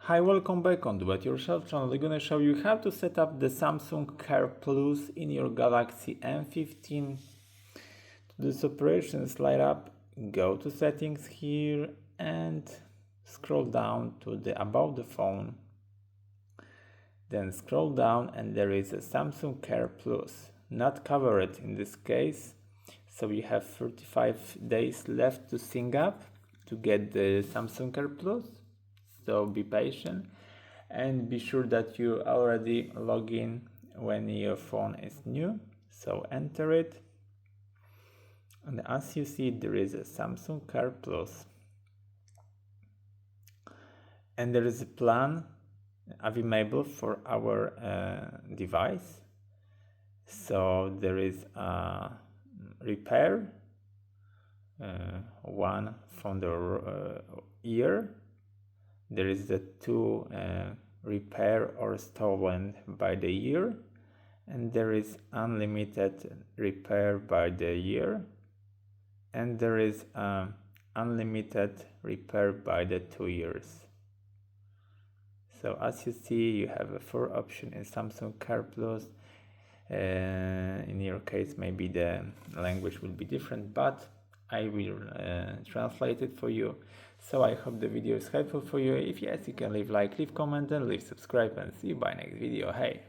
Hi, welcome back on Do It Yourself channel. I'm gonna show you how to set up the Samsung Care Plus in your Galaxy M15. To this operation, slide up, go to settings here and scroll down to the about the phone. Then scroll down and there is a Samsung Care Plus, not covered in this case. So you have 35 days left to sync up to get the Samsung Care Plus. So be patient and be sure that you already log in when your phone is new. So enter it. And as you see, there is a Samsung Care Plus. And there is a plan available for our device. So there is a repair, one from the year. There is the two repair or stolen by the year, and there is unlimited repair by the year, and there is unlimited repair by the 2 years. So as you see, you have a 4 option in Samsung Care Plus. In your case, maybe the language will be different, but I will translate it for you. So I hope the video is helpful for you. If yes, you can leave like, leave comment and leave subscribe, and see you by next video. Hey!